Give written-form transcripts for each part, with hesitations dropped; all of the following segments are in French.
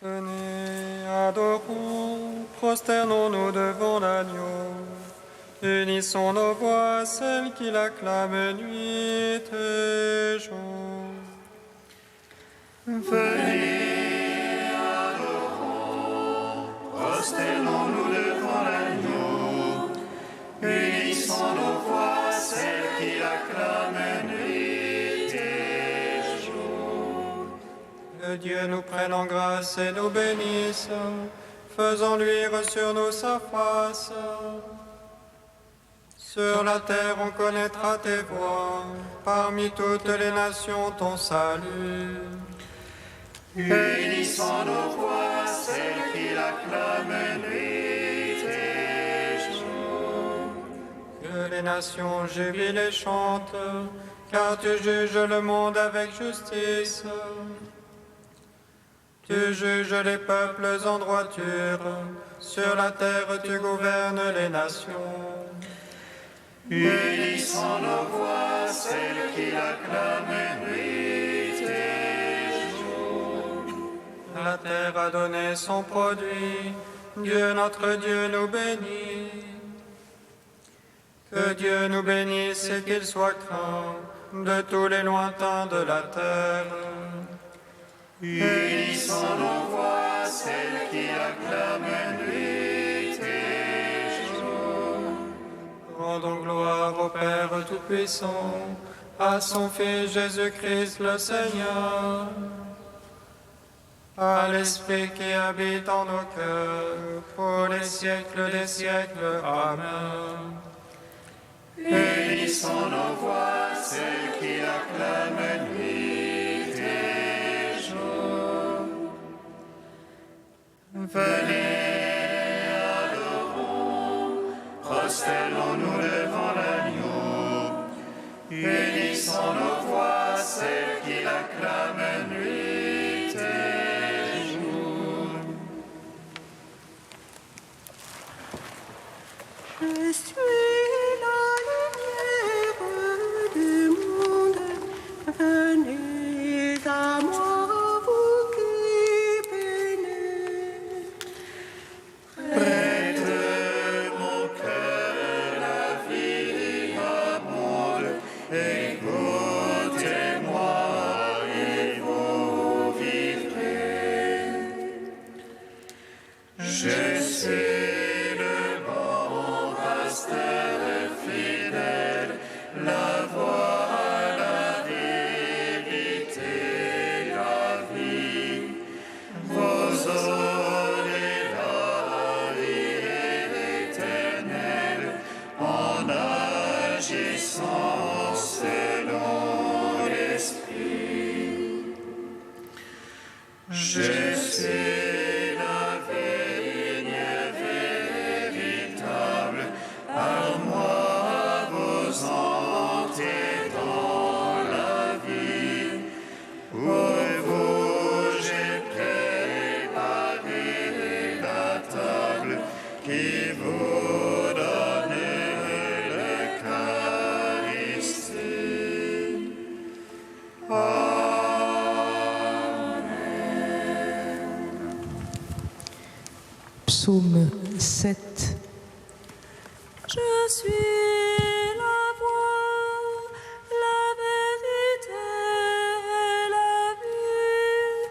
Venez, adorons, prosternons-nous devant l'agneau. Unissons nos voix à celles qui l'acclament nuit et jour. Venez, adorons, prosternons-nous devant l'agneau. Unissons nos voix à celles qui l'acclament nuit et jour. Que Dieu nous prenne en grâce et nous bénisse, faisant luire sur nous sa face. Sur la terre on connaîtra tes voies, parmi toutes les nations ton salut. Unissons nos voix à celles qui l'acclament nuit et jour. Que les nations jubilent et chantent, car tu juges le monde avec justice. Tu juges les peuples en droiture, sur la terre tu gouvernes les nations. Unissons nos voix à celles qui l'acclament nuit et jour. La terre a donné son produit, Dieu notre Dieu nous bénit. Que Dieu nous bénisse et qu'il soit craint de tous les lointains de la terre. Unissons nos voix à celles qui l'acclament nuit et jour. Rendons gloire au Père Tout-Puissant, à son Fils Jésus-Christ le Seigneur, à l'Esprit qui habite en nos cœurs, pour les siècles des siècles. Amen. Unissons nos voix à celles qui l'acclament nuit et jour. Venez, adorons, prosternons-nous devant l'agneau. Unissons nos voix à celles qui l'acclament nuit et jour. Je suis la lumière du monde. Venez à moi, vous qui peinez. Prête mon cœur, la vie abonde. Écoutez-moi et vous vivrez. Je suis le bon pasteur fidèle, la voie, la vérité, la vie. Vos eaux et la vie éternelle, en agissant selon l'Esprit. Je suis la vigne véritable, à moi vous entrez dans la vie. Pour vous j'ai préparé la table qui vous donne l'Eucharistie. Psaume 7. Je suis la voie, la vérité et la vie,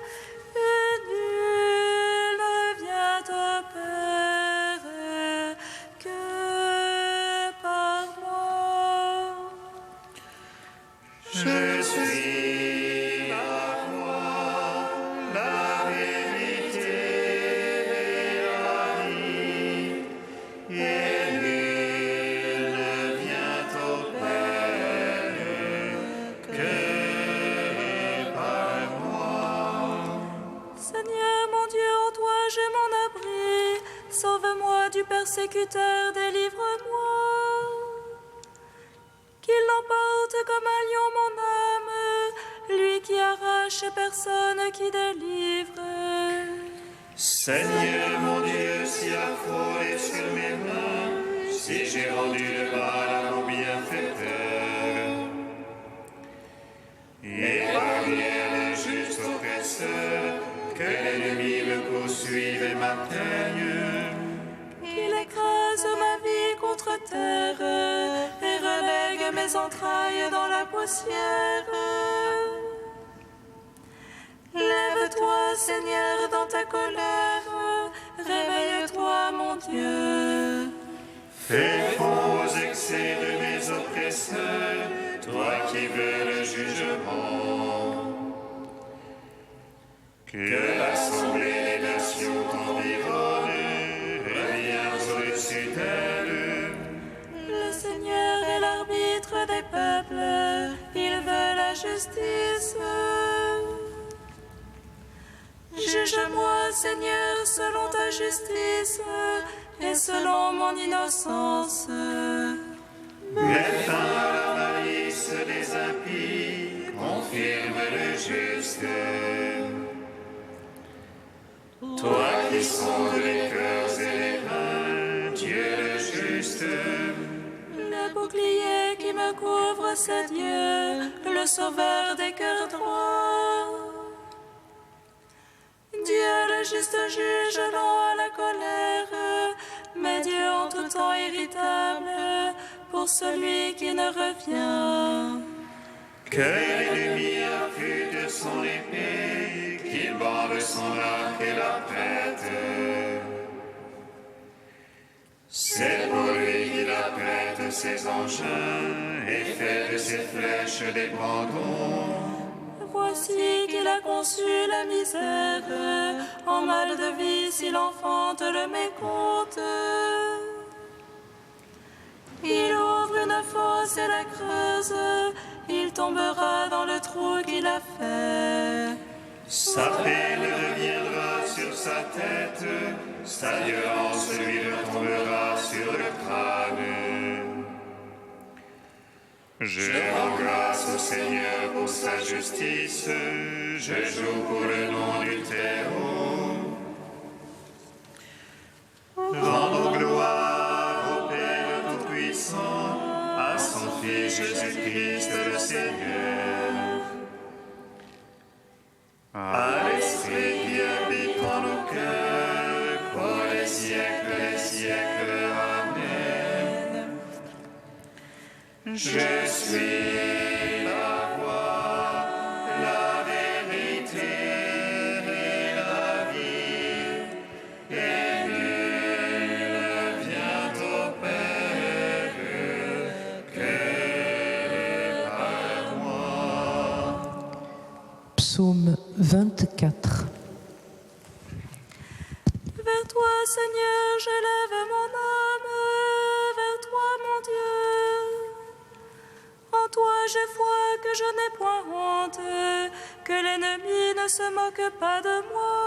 et nul ne vient au Père que par moi. Je suis la voie, la vérité et la vie, et nul ne vient au Père que par moi. Seigneur mon Dieu, en toi j'ai mon abri. Sauve-moi du persécuteur, délivre-moi. Qu'il l'emporte comme un lion mon âme, lui qui arrache et personne qui délivre. Seigneur mon Dieu, si la faute est sur mes mains, si j'ai rendu le mal à mon bienfaiteur, épargnez le juste oppresseur, que l'ennemi me mes entrailles dans la poussière. Lève-toi, Seigneur, dans ta colère. Réveille-toi, mon Dieu. Fais fond aux excès de mes oppresseurs, toi qui veux le jugement. Que l'assemblée des nations t'environne, reviens au-dessus d'elle. Le Seigneur est l'arbitre des peuples, il veut la justice. Juge-moi, Seigneur, selon ta justice et selon mon innocence. Mets fin à la malice des impies, confirme le juste. Toi qui sondes les cœurs et les reins, Dieu le juste. Le bouclier qui me couvre, c'est Dieu, le sauveur des cœurs droits. Dieu le juste juge lent à la colère, mais Dieu en tout temps irritable pour celui qui ne revient. Que l'ennemi affûte son épée, qu'il bande son arc et la prête. C'est pour lui qu'il apprête ses engins et fait de ses flèches des bandons. Voici qu'il a conçu la misère, en mal de vie s'il enfante le mécompte. Il ouvre une fosse et la creuse, il tombera dans le trou qu'il a fait. Sa peine reviendra sur sa tête, sa violence lui retombera sur le crâne. Je rends grâce au Seigneur pour sa justice, je joue pour le nom du Très-Haut. Rendons gloire au Père Tout-Puissant, à son Fils Jésus-Christ le Seigneur. À l'Esprit qui habite en nos cœurs, pour les siècles des siècles. Amen. Je suis la voie, la vérité et la vie, et nul ne vient au Père que par moi. Psaume 24. Vers toi, Seigneur, je lève mon âme, vers toi, mon Dieu. En toi, j'ai foi que je n'ai point honte, que l'ennemi ne se moque pas de moi.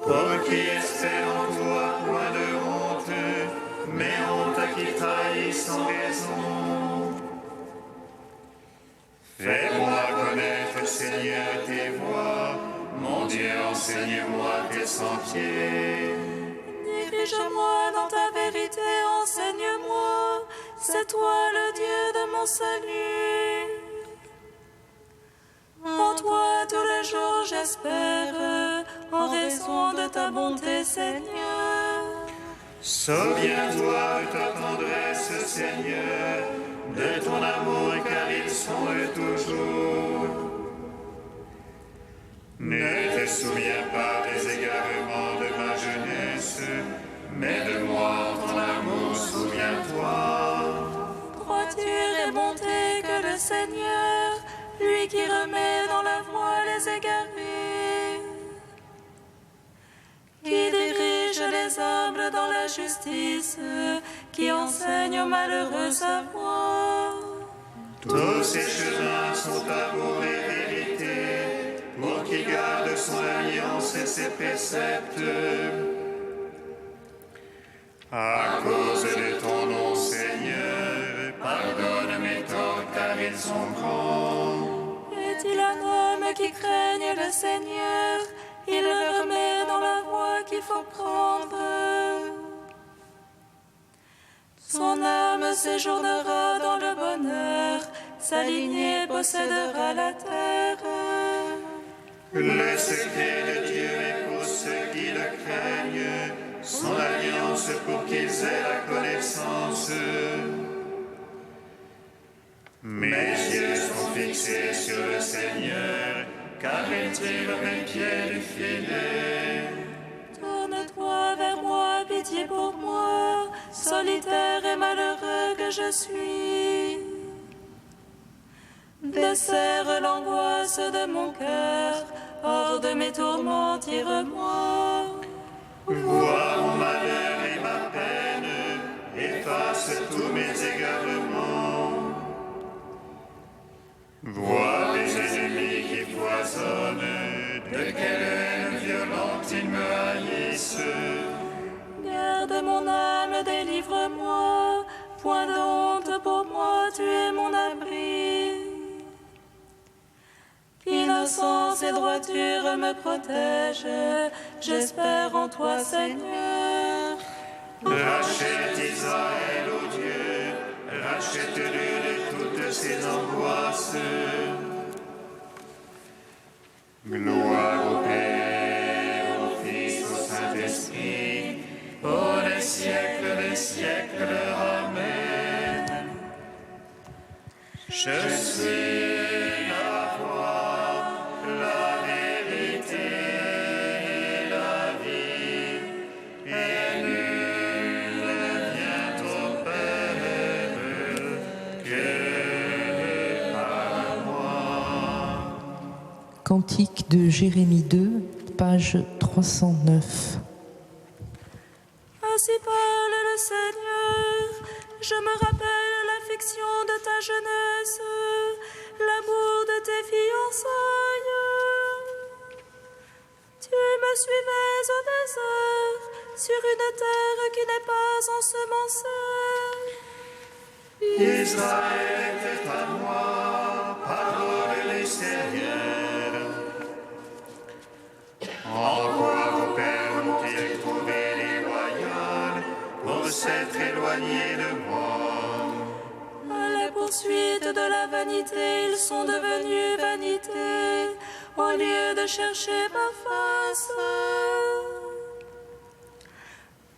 Pour qui espère en toi, point de honte, mais honte à qui trahit sans raison. Fais-moi connaître, Seigneur, tes voies, mon Dieu, enseigne-moi tes sentiers. Dirige-moi dans ta vérité, enseigne-moi, c'est toi le Dieu de mon salut. En toi tous les jours j'espère, en raison de ta bonté, Seigneur. Souviens-toi de ta tendresse, Seigneur, de ton amour, car ils sont de toujours. Ne te souviens pas des égarements de ma jeunesse, mais de moi, en ton amour, souviens-toi. Droiture et bonté que le Seigneur, lui qui remet dans la voie les égarés, qui dirige les humbles dans la justice, qui enseigne aux malheureux sa voie. Tous ces chemins sont amour et vérité, pour qui garde son alliance et ses préceptes. À cause de ton nom, Seigneur, pardonne mes torts, car ils sont grands. Est-il un homme qui craigne le Seigneur? Il le remet dans la voie qu'il faut prendre. Son âme séjournera dans le bonheur, sa lignée possédera la terre. Le secret de Dieu est pour ceux qui le craignent, son alliance pour qu'ils aient la connaissance. fixée sur le Seigneur, car elle tire mes pieds du filet. Tourne-toi vers moi, pitié pour moi, solitaire et malheureux que je suis. Desserre l'angoisse de mon cœur, hors de mes tourments, tire-moi. Vois mon malheur et ma peine, efface tous mes égarements. Vois mes ennemis qui foisonnent, de quelle haine violente ils me haïssent. Garde mon âme, délivre-moi, point de honte pour moi, tu es mon abri. Innocence et droiture me protègent, j'espère en toi, Seigneur. Rachète Israël, ô Dieu, rachète-le de toutes ses angoisses. Gloire au Père, au Fils, au Saint-Esprit, pour les siècles des siècles. Amen. Je suis la voie, la vérité et la vie, et nul ne vient au Père que par moi. Cantique de Jérémie 2, page 309. Ainsi parle le Seigneur, je me rappelle l'affection de ta jeunesse, l'amour de tes fiançailles. Tu me suivais au désert, sur une terre qui n'est pas ensemencée. Israël était à moi, parole du Seigneur. En quoi vos pères ont-ils trouvé les loyaux pour s'être éloignés de moi? À la poursuite de la vanité, ils sont devenus vanité, au lieu de chercher ma face.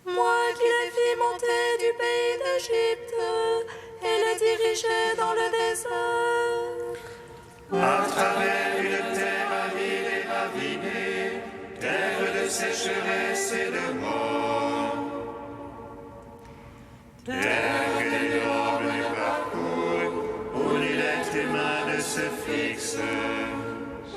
Moi qui les fis monter du pays d'Égypte et les dirigeais dans le désert. À travers une terre aride et ravinée, terre de sécheresse et de mort. Terre que les hommes ne parcourent, où nul être humain ne se fixe.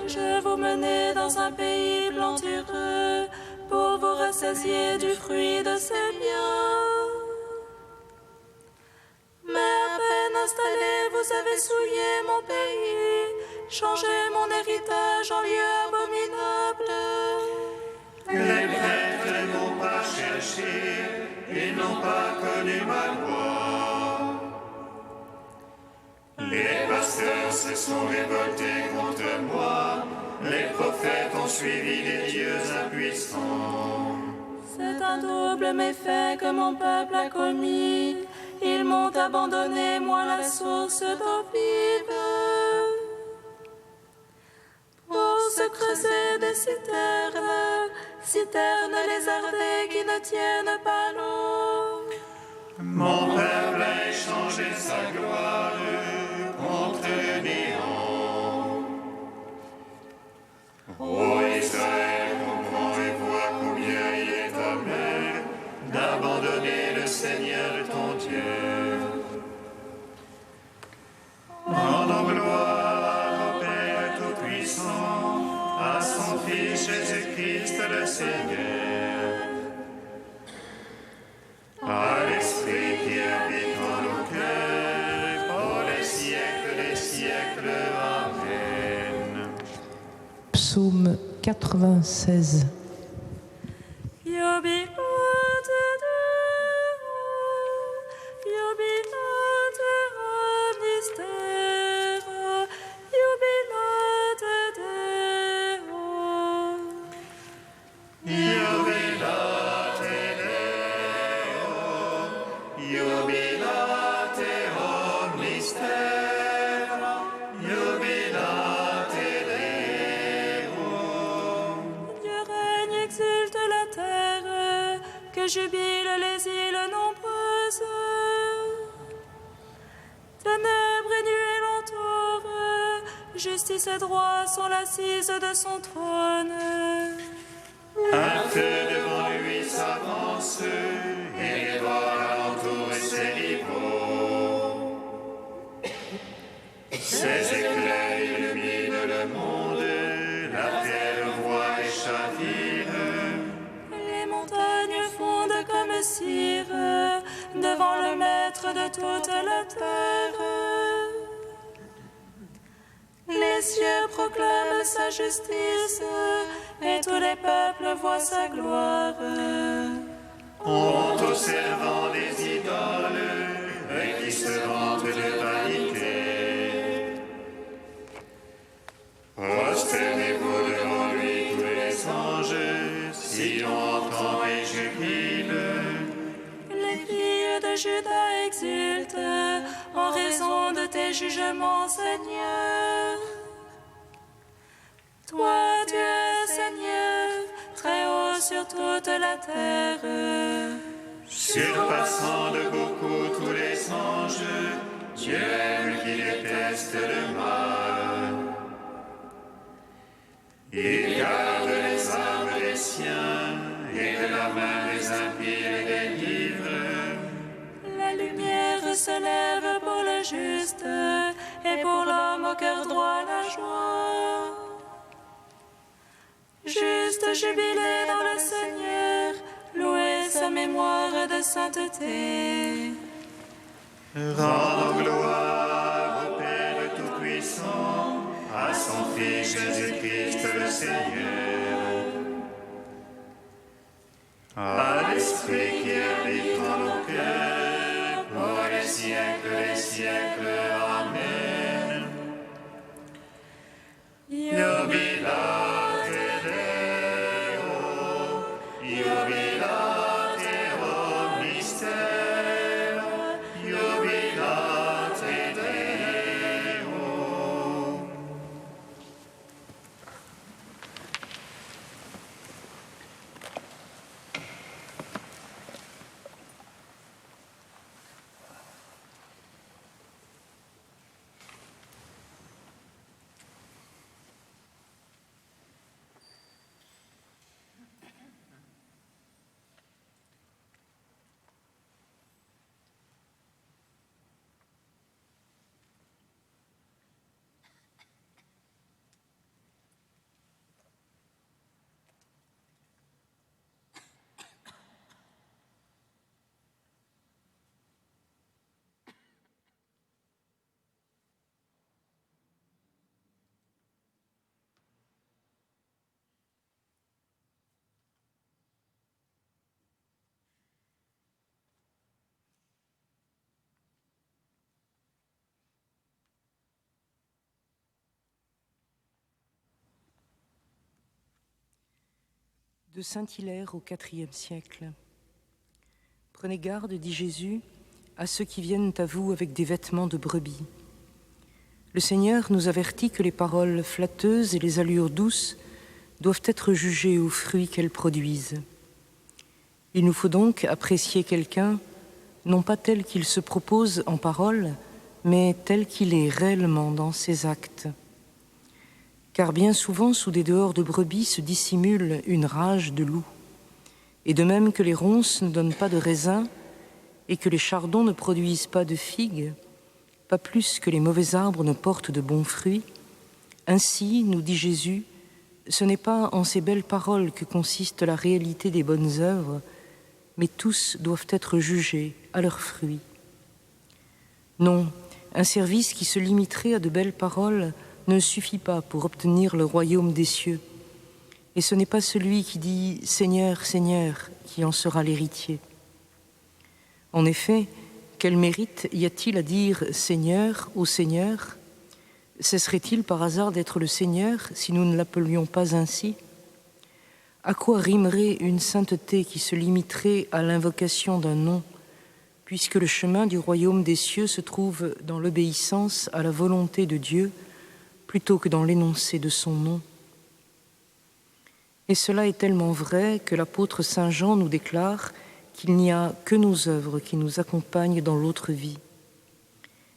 Je vous menais dans un pays plantureux pour vous rassasier du fruit de ses biens. Mais à peine installé, vous avez souillé mon pays, changé mon héritage en lieu abominable. Les prêtres ne m'ont pas cherché, ils n'ont pas connu ma loi. Les pasteurs se sont révoltés contre moi, les prophètes ont suivi les dieux impuissants. C'est un double méfait que mon peuple a commis. Ils m'ont abandonné, moi la source d'eau vive. Pour se creuser des citernes, citernes lézardées qui ne tiennent pas l'eau. Mon peuple a échangé sa gloire contre le néant. Ô Israël, comprends et vois combien il est amer d'abandonner le Seigneur ton Dieu. Rendons gloire au Père Tout-Puissant, à son Fils Jésus-Christ le Seigneur, à l'Esprit qui habite en nos cœurs, pour les siècles des siècles. Amen. Psaume 96. Jubilate Deo, jubilate omnistera, jubilate Deo. Jubilate Deo, jubilate omnistera, jubilate Deo. Dieu règne, exulte la terre, que jubilent les îles nombreuses. Ténèbres et nuées l'entourent, Justice et droit sont l'assise de son trône. Un feu devant lui s'avance, et les bords alentour ses rivaux. Ses éclairs illuminent le monde, la terre voit et chavire. Les montagnes fondent comme cire devant le maître de toute la terre. Les cieux proclament sa justice et tous les peuples voient sa gloire. Honte aux servants des idoles et qui se vantent de vanité. Prosternez-vous devant lui tous les anges, si l'on entend et jubile. Les filles de Juda exultent en raison de tes jugements, Seigneur. Toi, tu es Seigneur, très haut sur toute la terre. Surpassant de beaucoup tous les anges, Dieu aime qui déteste le mal. Il garde les âmes des siens et de la main des impies les délivre. La lumière se lève pour le juste et pour l'homme au cœur droit la joie. Juste jubilé dans le Seigneur, louez sa mémoire de sainteté. Rendons gloire au Père Tout-Puissant, à son Fils Jésus-Christ le Seigneur, à l'Esprit qui habite en nos cœurs, pour les siècles des siècles. Amen. Jubilate Deo, jubilate omnister, jubilate Deo. De Saint-Hilaire au IVe siècle. Prenez garde, dit Jésus, à ceux qui viennent à vous avec des vêtements de brebis. Le Seigneur nous avertit que les paroles flatteuses et les allures douces doivent être jugées aux fruits qu'elles produisent. Il nous faut donc apprécier quelqu'un, non pas tel qu'il se propose en parole, mais tel qu'il est réellement dans ses actes. Car bien souvent, sous des dehors de brebis se dissimule une rage de loup. Et de même que les ronces ne donnent pas de raisins et que les chardons ne produisent pas de figues, pas plus que les mauvais arbres ne portent de bons fruits, ainsi, nous dit Jésus, ce n'est pas en ces belles paroles que consiste la réalité des bonnes œuvres, mais tous doivent être jugés à leurs fruits. Non, un service qui se limiterait à de belles paroles ne suffit pas pour obtenir le royaume des cieux. Et ce n'est pas celui qui dit « Seigneur, Seigneur » qui en sera l'héritier. En effet, quel mérite y a-t-il à dire « Seigneur » au Seigneur ? Cesserait-il par hasard d'être le Seigneur si nous ne l'appelions pas ainsi ? À quoi rimerait une sainteté qui se limiterait à l'invocation d'un nom, puisque le chemin du royaume des cieux se trouve dans l'obéissance à la volonté de Dieu, plutôt que dans l'énoncé de son nom. Et cela est tellement vrai que l'apôtre Saint Jean nous déclare qu'il n'y a que nos œuvres qui nous accompagnent dans l'autre vie.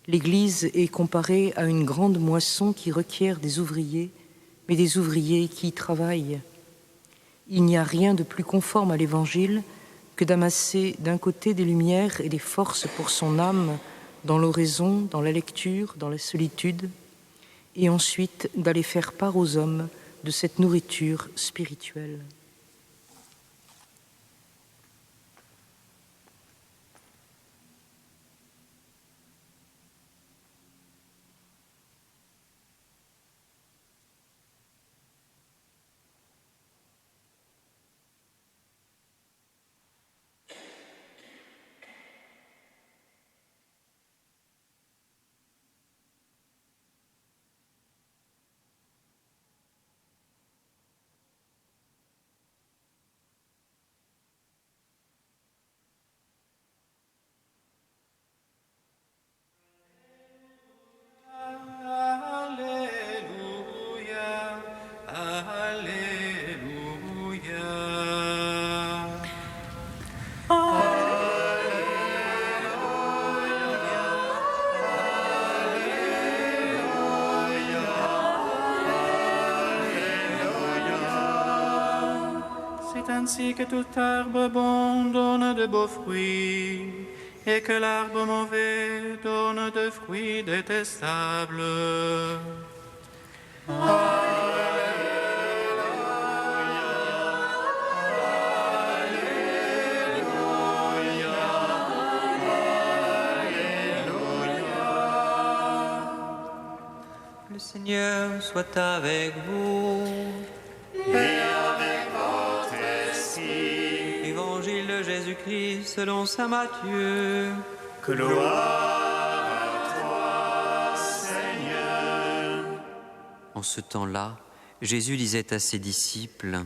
L'Église est comparée à une grande moisson qui requiert des ouvriers, mais des ouvriers qui y travaillent. Il n'y a rien de plus conforme à l'Évangile que d'amasser d'un côté des lumières et des forces pour son âme dans l'oraison, dans la lecture, dans la solitude, et ensuite d'aller faire part aux hommes de cette nourriture spirituelle. Ainsi que tout arbre bon donne de beaux fruits, et que l'arbre mauvais donne de fruits détestables. Le Seigneur soit avec vous. Et avec votre esprit. Évangile de Jésus-Christ selon saint Matthieu. Gloire à toi, Seigneur. En ce temps-là, Jésus disait à ses disciples,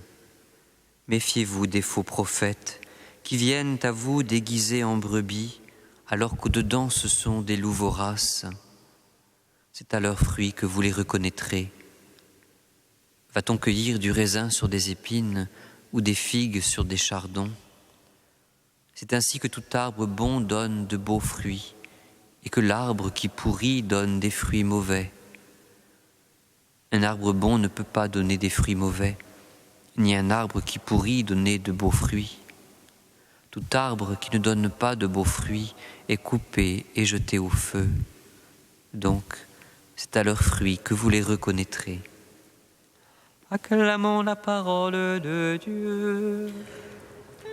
« Méfiez-vous des faux prophètes qui viennent à vous déguisés en brebis, alors qu'au-dedans ce sont des loups voraces. C'est à leurs fruits que vous les reconnaîtrez. Va-t-on cueillir du raisin sur des épines ou des figues sur des chardons? C'est ainsi que tout arbre bon donne de beaux fruits, et que l'arbre qui pourrit donne des fruits mauvais. Un arbre bon ne peut pas donner des fruits mauvais, ni un arbre qui pourrit donner de beaux fruits. Tout arbre qui ne donne pas de beaux fruits est coupé et jeté au feu. Donc, c'est à leurs fruits que vous les reconnaîtrez. » Acclamons la parole de Dieu.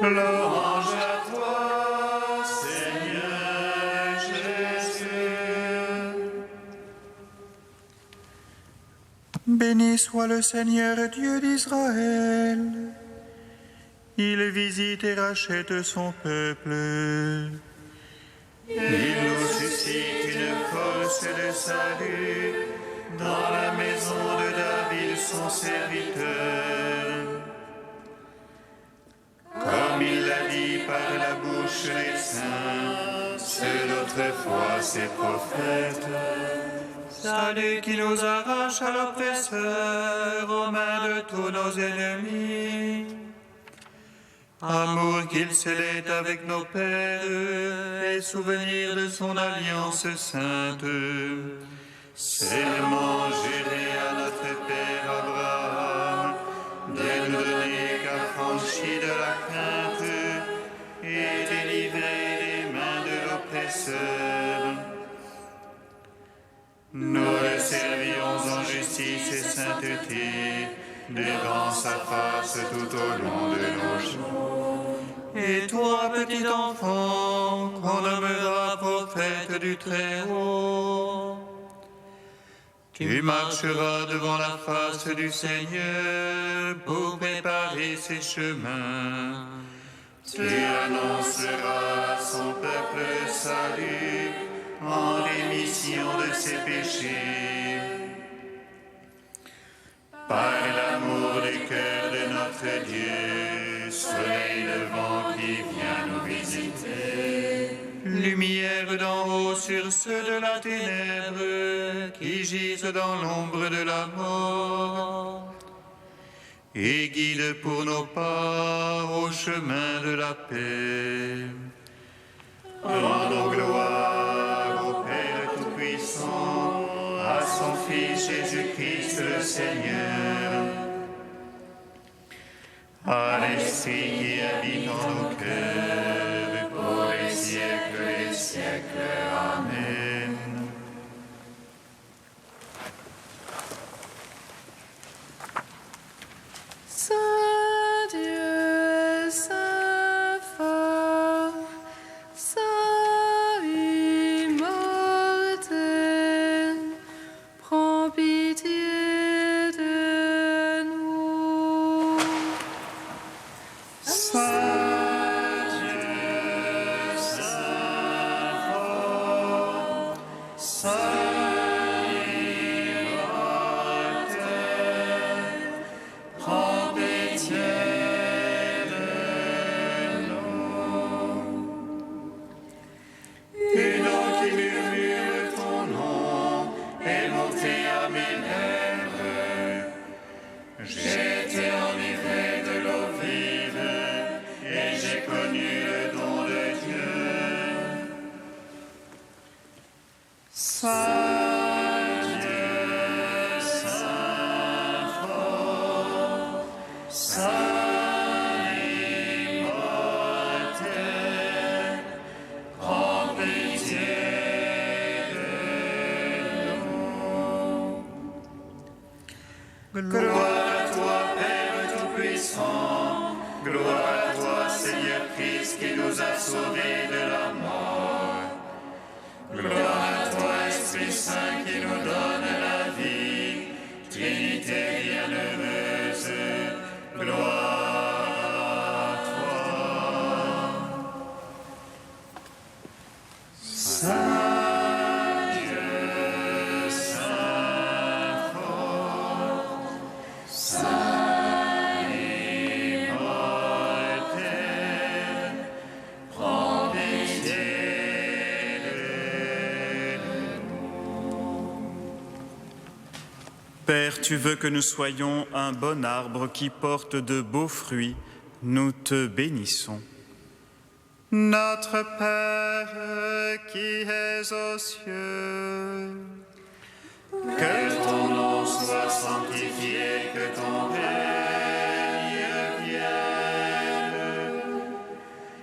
Louange à toi, Seigneur Jésus. Béni soit le Seigneur Dieu d'Israël. Il visite et rachète son peuple. Il nous suscite une force de salut dans la maison de David, son serviteur. Comme il l'a dit par la bouche des saints, ceux d'autrefois ses prophètes. Salut qui nous arrache à l'oppresseur, aux mains de tous nos ennemis. Amour qu'il scellait avec nos pères, et souvenir de son alliance sainte. Serment juré à notre Père Abraham, de nous donner qu'affranchi de la crainte, et délivré des mains de l'oppresseur. Nous le servions en justice et sainteté, devant sa face tout au long de nos jours. Et toi, petit enfant, qu'on nommera prophète du Très-Haut, tu marcheras devant la face du Seigneur pour préparer ses chemins. Tu annonceras à son peuple le salut en rémission de ses péchés. Par l'amour du cœur de notre Dieu, soleil levant qui vient nous visiter. Lumière d'en haut sur ceux de la ténèbre qui gisent dans l'ombre de la mort. Et guide pour nos pas au chemin de la paix. Rendons gloire au Père Tout-Puissant, Fils Jésus-Christ le Seigneur, à l'Esprit qui habite en nos cœurs, pour les siècles des siècles. Amen. Saint Dieu, Saint fort, Saint immortel, prends pitié de nous. Saint Dieu, Saint fort, Saint immortel, prends pitié de nous. Une eau qui murmure ton nom est montée à mes lèvres. J'ai été enivré de l'eau vive et j'ai connu le don de Dieu. Saint Dieu, Saint fort, Saint immortel, prends pitié de nous. Gloire à toi, Père Tout-Puissant, gloire à toi, Seigneur Christ, qui nous a sauvés de la mort. Gloire à toi, Esprit Saint, qui nous donne la vie, Trinité bienheureuse, gloire à toi. Saint Dieu, Saint fort, Saint immortel, prends pitié de nous. Père, tu veux que nous soyons un bon arbre qui porte de beaux fruits. Nous te bénissons. Notre Père qui es aux cieux, Que ton nom soit sanctifié, que ton règne vienne,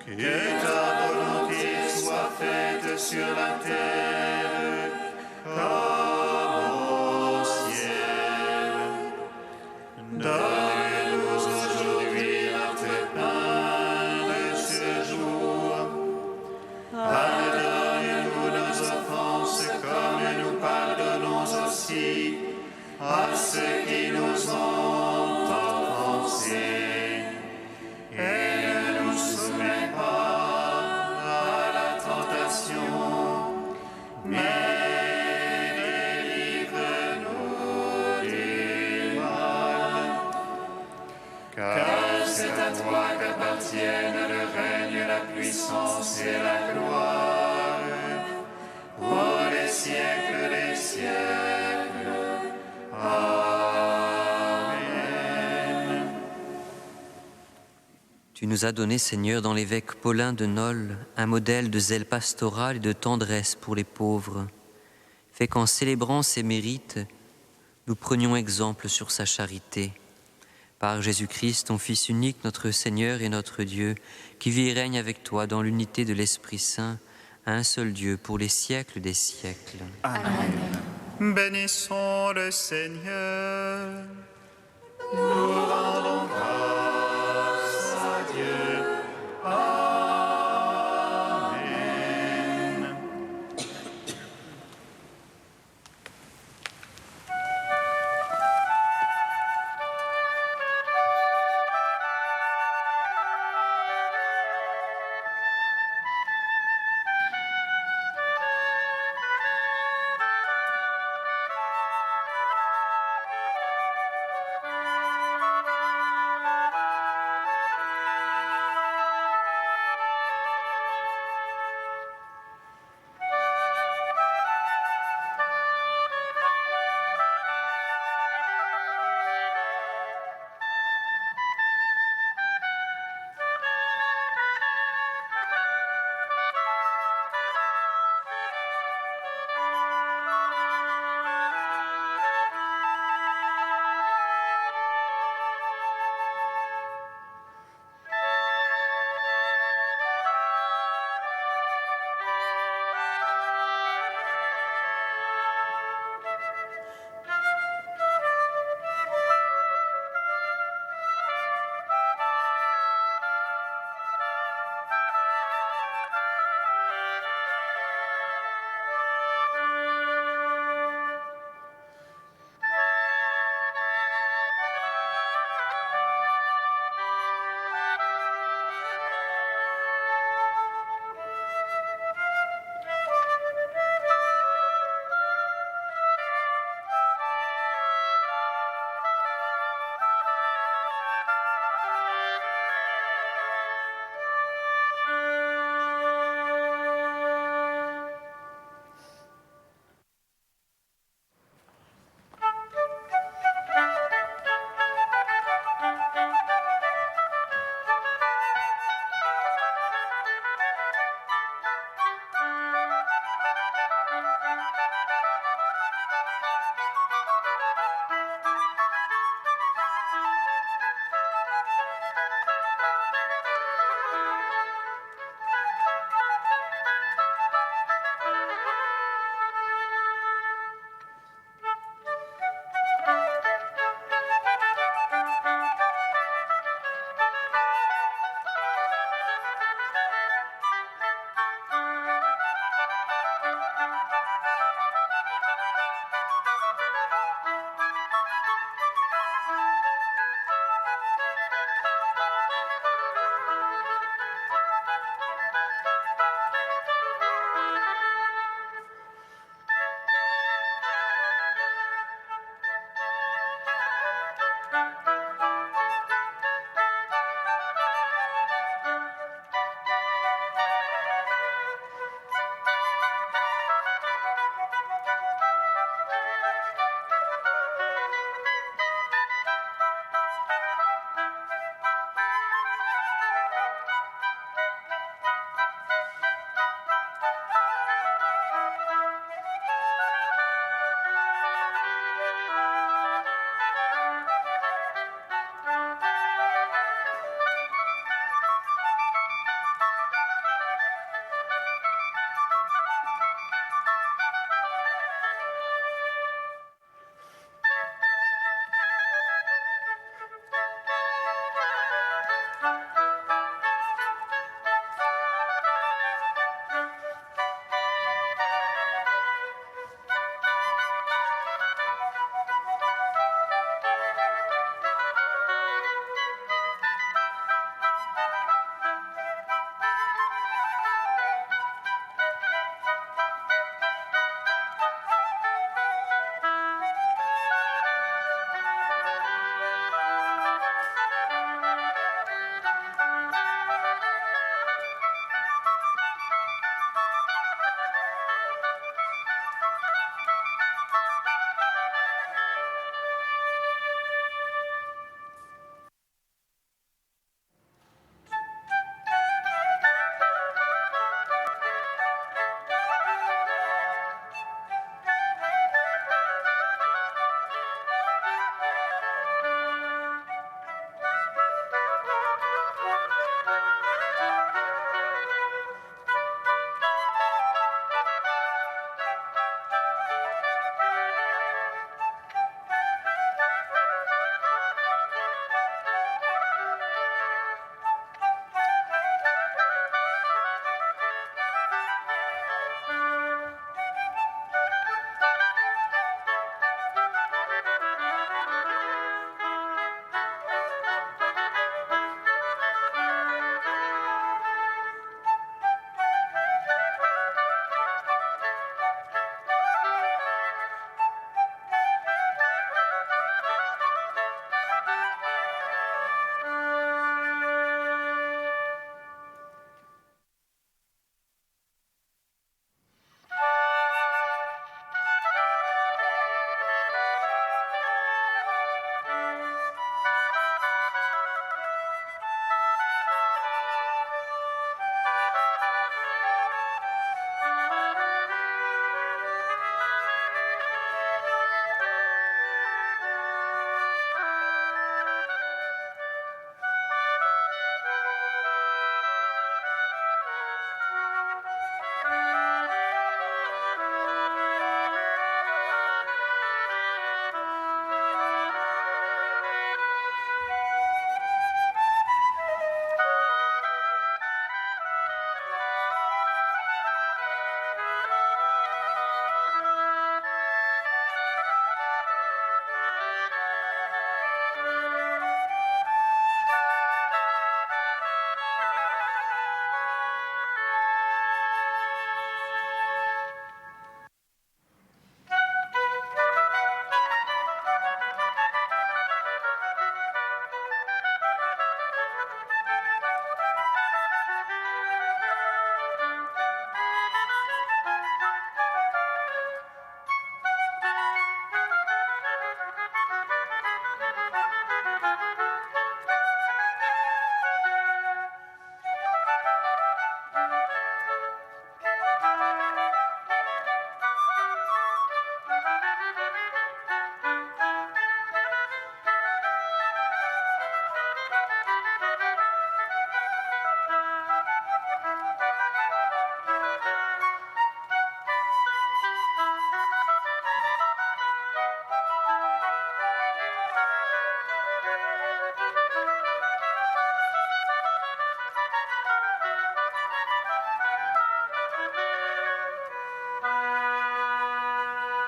que ta volonté soit faite sur la terre comme au ciel. Donne-nous aujourd'hui notre pain de ce jour. Pardonne-nous nos offenses comme nous pardonnons aussi à ceux qui nous ont offensés. Et ne nous soumets pas à la tentation, mais délivre-nous du mal. Car c'est à toi qu'appartiennent le règne, la puissance et la gloire, pour les siècles des siècles. Amen. Tu nous as donné, Seigneur, dans l'évêque Paulin de Nol, un modèle de zèle pastoral et de tendresse pour les pauvres. Fais qu'en célébrant ses mérites, nous prenions exemple sur sa charité. Par Jésus-Christ, ton Fils unique, notre Seigneur et notre Dieu, qui vit et règne avec toi dans l'unité de l'Esprit Saint, un seul Dieu pour les siècles des siècles. Amen. Bénissons le Seigneur. Nous rendons grâce